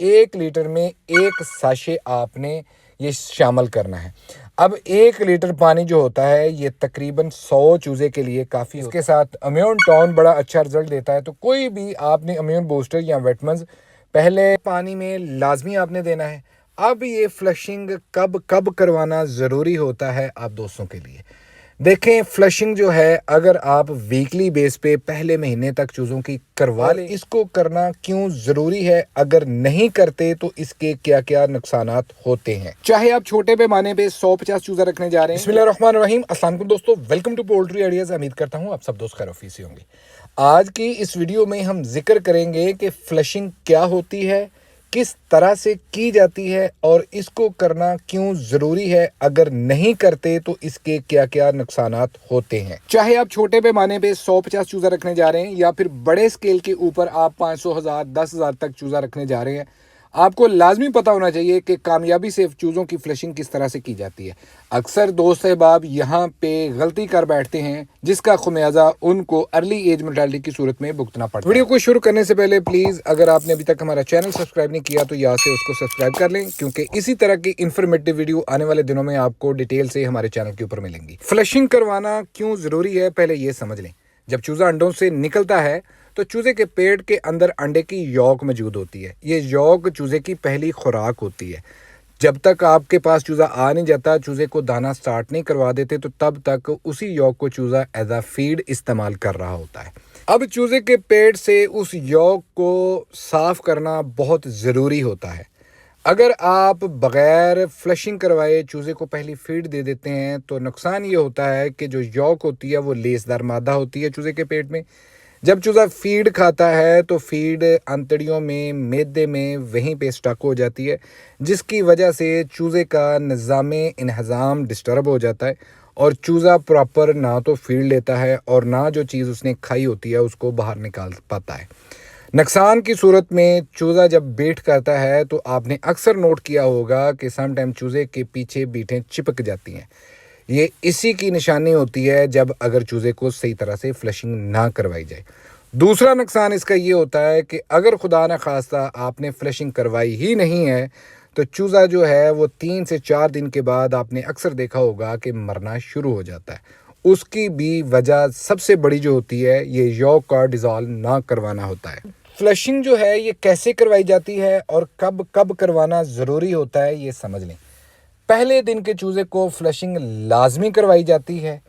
1 litre में 1 sachet आपने ये शामिल करना है। अब 1 लीटर पानी जो होता है ये तकरीबन 100 चूज़े के लिए काफ़ी होता है। इसके साथ इम्यून टॉन बड़ा अच्छा रिजल्ट देता है। तो कोई भी आपने इम्यून बूस्टर या विटामिन्स पहले पानी में लाजमी आपने देना है। अब ये फ्लशिंग कब कब करवाना ज़रूरी होता है आप दोस्तों के लिए। देखें, फ्लशिंग जो है अगर आप वीकली बेस पे पहले महीने तक चूज़ों की करवा लें, इसको करना क्यों ज़रूरी है, अगर नहीं करते तो इसके क्या क्या नुकसानात होते हैं। चाहे आप छोटे पैमाने पे 150 चूज़ा रखने जा रहे हैं। बिस्मिल्लाहिर्रहमानिर्रहीम, अस्सलाम वालेकुम दोस्तों, वेलकम टू पोल्ट्री आइडियाज़। उम्मीद करता हूँ आप सब दोस्त खैरियत से होंगे। आज की इस वीडियो में हम जिक्र करेंगे कि फ्लशिंग क्या होती है, किस तरह से की जाती है और इसको करना क्यों ज़रूरी है, अगर नहीं करते तो इसके क्या क्या नुकसानात होते हैं। चाहे आप छोटे पैमाने पे 150 चूज़ा रखने जा रहे हैं या फिर बड़े स्केल के ऊपर आप 500, 1000, 10,000 तक चूज़ा रखने जा रहे हैं, आपको लाजमी पता होना चाहिए कि कामयाबी से चूज़ों की फ्लशिंग किस तरह से की जाती है। अक्सर दोस्त अहबाब यहाँ पे गलती कर बैठते हैं जिसका खुमियाजा उनको अर्ली एज मोर्टेलिटी की सूरत में भुगतना पड़ता है। वीडियो को शुरू करने से पहले प्लीज़ अगर आपने अभी तक हमारा चैनल सब्सक्राइब नहीं किया तो यहाँ से उसको सब्सक्राइब कर लें, क्योंकि इसी तरह की इंफॉर्मेटिव वीडियो आने वाले दिनों में आपको डिटेल से हमारे चैनल के ऊपर मिलेंगी। फ्लशिंग करवाना क्यों ज़रूरी है पहले ये समझ लें। जब चूज़ा अंडों से निकलता है तो चूज़े के पेट के अंदर अंडे की यॉक मौजूद होती है। ये यॉक चूज़े की पहली खुराक होती है। जब तक आपके पास चूज़ा आ नहीं जाता, चूज़े को दाना स्टार्ट नहीं करवा देते, तो तब तक उसी यॉक को चूज़ा एज अ फीड इस्तेमाल कर रहा होता है। अब चूज़े के पेट से उस यॉक को साफ़ करना बहुत ज़रूरी होता है। अगर आप बग़ैर फ्लशिंग करवाए चूज़े को पहली फीड दे देते हैं तो नुकसान ये होता है कि जो यॉक होती है वो लेसदार मादा होती है चूज़े के पेट में। जब चूज़ा फीड खाता है तो फीड अंतड़ियों में, मैदे में वहीं पे स्टक हो जाती है, जिसकी वजह से चूज़े का निज़ामे इंहज़ाम डिस्टर्ब हो जाता है और चूज़ा प्रॉपर ना तो फीड लेता है और ना जो चीज़ उसने खाई होती है उसको बाहर निकाल पाता है। नुकसान की सूरत में चूज़ा जब बेट करता है तो आपने अक्सर नोट किया होगा कि सम टाइम चूज़े के पीछे बीटें चिपक जाती हैं। ये इसी की निशानी होती है जब अगर चूज़े को सही तरह से फ्लशिंग ना करवाई जाए। दूसरा नुकसान इसका ये होता है कि अगर खुदा न खास्ता आपने फ्लशिंग करवाई ही नहीं है तो चूज़ा जो है वो 3 से 4 दिन के बाद आपने अक्सर देखा होगा कि मरना शुरू हो जाता है। उसकी भी वजह सबसे बड़ी जो होती है ये यॉक का डिज़ोल्व ना करवाना होता है। फ्लशिंग जो है ये कैसे करवाई जाती है और कब कब करवाना ज़रूरी होता है ये समझ लें। पहले दिन के चूज़े को फ्लशिंग लाजमी करवाई जाती है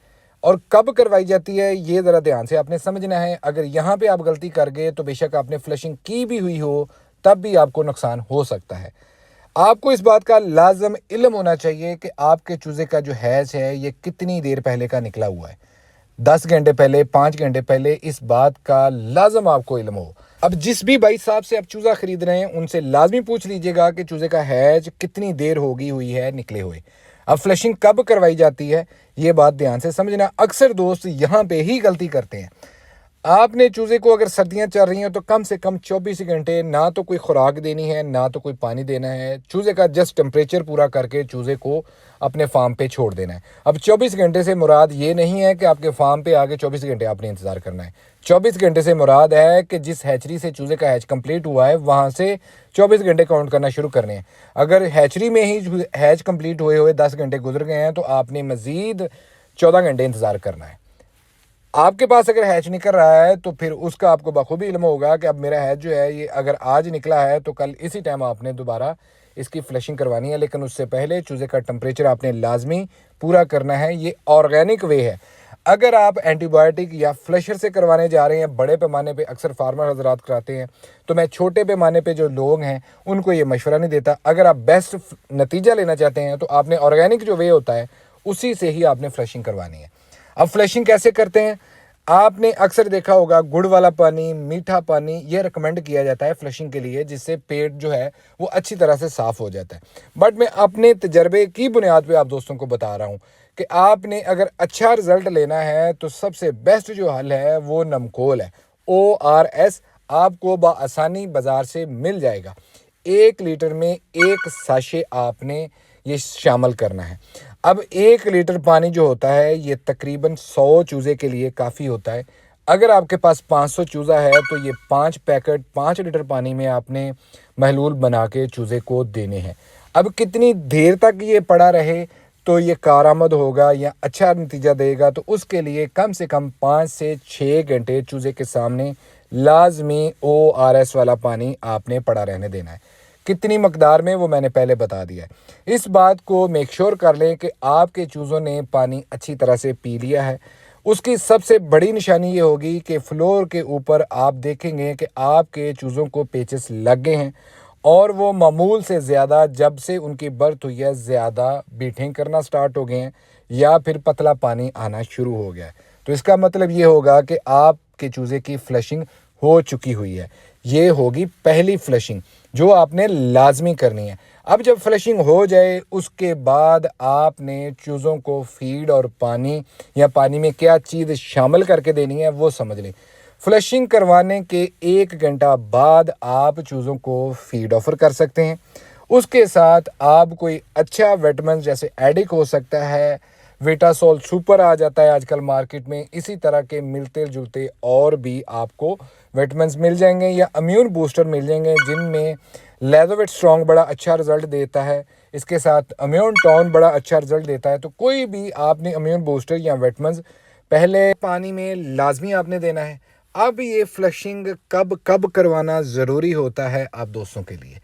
और कब करवाई जाती है ये ज़रा ध्यान से आपने समझना है। अगर यहाँ पे आप गलती कर गए तो बेशक आपने फ्लशिंग की भी हुई हो तब भी आपको नुकसान हो सकता है। आपको इस बात का लाजम इल्म होना चाहिए कि आपके चूज़े का जो हैच है ये कितनी देर पहले का निकला हुआ है। 10 घंटे पहले, 5 घंटे पहले, इस बात का लाजम आपको इल्म हो। अब जिस भी भाई साहब से आप चूज़ा खरीद रहे हैं उनसे लाजमी पूछ लीजिएगा कि चूज़े का हैज कितनी देर होगी हुई है निकले हुए। अब फ्लशिंग कब करवाई जाती है ये बात ध्यान से समझना। अक्सर दोस्त यहाँ पे ही गलती करते हैं। आपने चूज़े को अगर सर्दियाँ चल रही हैं तो कम से कम 24 घंटे ना तो कोई खुराक देनी है ना तो कोई पानी देना है। चूज़े का जस्ट टेम्परेचर पूरा करके चूज़े को अपने फार्म पे छोड़ देना है। अब 24 घंटे से मुराद ये नहीं है कि आपके फार्म पे आगे 24 घंटे आपने इंतज़ार करना है। 24 घंटे से मुराद है कि जिस हैचरी से चूज़े का हैच कंप्लीट हुआ है वहाँ से 24 घंटे काउंट करना शुरू करने हैं। अगर हैचरी में ही हैच कंप्लीट हुए हुए 10 घंटे गुजर गए हैं तो आपने मज़ीद 14 घंटे इंतज़ार करना है। आपके पास अगर हैच निकल रहा है तो फिर उसका आपको बखूबी इल्म होगा कि अब मेरा हैच जो है ये अगर आज निकला है तो कल इसी टाइम आपने दोबारा इसकी फ्लशिंग करवानी है। लेकिन उससे पहले चूज़े का टेम्परेचर आपने लाजमी पूरा करना है। ये ऑर्गेनिक वे है। अगर आप एंटीबायोटिक या फ्लशर से करवाने जा रहे हैं, बड़े पैमाने पे अक्सर फार्मर हजरात कराते हैं, तो मैं छोटे पैमाने पे जो लोग हैं उनको ये मशवरा नहीं देता। अगर आप बेस्ट नतीजा लेना चाहते हैं तो आपने ऑर्गेनिक जो वे होता है उसी से ही आपने फ्लशिंग करवानी है। अब फ्लशिंग कैसे करते हैं? आपने अक्सर देखा होगा गुड़ वाला पानी, मीठा पानी ये रिकमेंड किया जाता है फ्लशिंग के लिए, जिससे पेट जो है वो अच्छी तरह से साफ़ हो जाता है। बट मैं अपने तजर्बे की बुनियाद पे आप दोस्तों को बता रहा हूँ कि आपने अगर अच्छा रिज़ल्ट लेना है तो सबसे बेस्ट जो हल है वो नमकोल है। ORS आपको बआसानी बाज़ार से मिल जाएगा। 1 लीटर में 1 साशे आपने ये शामिल करना है। अब 1 लीटर पानी जो होता है ये तकरीबन 100 चूज़े के लिए काफ़ी होता है। अगर आपके पास 500 चूज़ा है तो ये 5 पैकेट 5 लीटर पानी में आपने महलूल बना के चूज़े को देने हैं। अब कितनी देर तक ये पड़ा रहे तो ये कारामद होगा या अच्छा नतीजा देगा, तो उसके लिए कम से कम 5 से 6 घंटे चूज़े के सामने लाजमी ORS वाला पानी आपने पड़ा रहने देना है। कितनी मकदार में वो मैंने पहले बता दिया है। इस बात को मेक श्योर कर लें कि आपके चूज़ों ने पानी अच्छी तरह से पी लिया है। उसकी सबसे बड़ी निशानी ये होगी कि फ्लोर के ऊपर आप देखेंगे कि आपके चूज़ों को पेचेस लग गए हैं और वो मामूल से ज़्यादा, जब से उनकी बर्थ हुई है, ज़्यादा बीटिंग करना स्टार्ट हो गए हैं या फिर पतला पानी आना शुरू हो गया है। तो इसका मतलब ये होगा कि आपके चूज़े की फ्लशिंग हो चुकी हुई है। ये होगी पहली फ्लशिंग जो आपने लाजमी करनी है। अब जब फ्लशिंग हो जाए उसके बाद आपने चूज़ों को फीड और पानी या पानी में क्या चीज़ शामिल करके देनी है वो समझ लें। फ्लशिंग करवाने के 1 घंटा बाद आप चूज़ों को फीड ऑफर कर सकते हैं। उसके साथ आप कोई अच्छा विटामिन जैसे एडिक हो सकता है, विटासोल सुपर आ जाता है आजकल मार्केट में, इसी तरह के मिलते जुलते और भी आपको विटामिन्स मिल जाएंगे या इम्यून बूस्टर मिल जाएंगे जिनमें लेदोविट स्ट्रॉन्ग बड़ा अच्छा रिजल्ट देता है। इसके साथ इम्यून टॉन बड़ा अच्छा रिजल्ट देता है। तो कोई भी आपने इम्यून बूस्टर या विटामिन्स पहले पानी में लाजमी आपने देना है। अब ये फ्लशिंग कब कब करवाना ज़रूरी होता है आप दोस्तों के लिए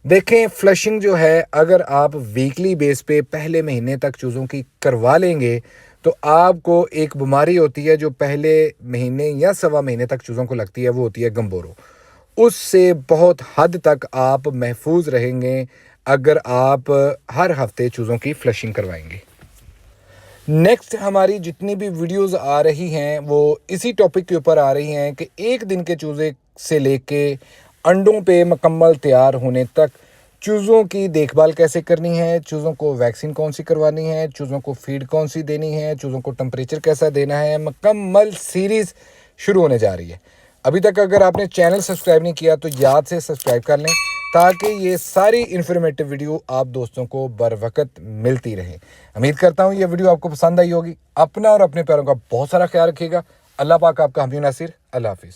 देखें। फ्लशिंग जो है अगर आप वीकली बेस पे पहले महीने तक चूज़ों की करवा लेंगे तो आपको एक बीमारी होती है जो पहले महीने या सवा महीने तक चूज़ों को लगती है, वो होती है गंबोरो। उससे बहुत हद तक आप महफूज रहेंगे अगर आप हर हफ्ते चूज़ों की फ्लशिंग करवाएंगे। नेक्स्ट हमारी जितनी भी वीडियोस आ रही हैं वो इसी टॉपिक के ऊपर आ रही हैं कि एक दिन के चूज़े से लेके अंडों पे मुकम्मल तैयार होने तक चूज़ों की देखभाल कैसे करनी है, चूज़ों को वैक्सीन कौन सी करवानी है, चूज़ों को फीड कौन सी देनी है, चूज़ों को टेम्परेचर कैसा देना है। मुकम्मल सीरीज़ शुरू होने जा रही है। अभी तक अगर आपने चैनल सब्सक्राइब नहीं किया तो याद से सब्सक्राइब कर लें ताकि ये सारी इन्फॉर्मेटिव वीडियो आप दोस्तों को बर वक्त मिलती रहे। उम्मीद करता हूँ ये वीडियो आपको पसंद आई होगी। अपना और अपने प्यारों का बहुत सारा ख्याल रखिएगा। अल्लाह पाक आपका हामी नासिर। अल्लाह हाफिज़।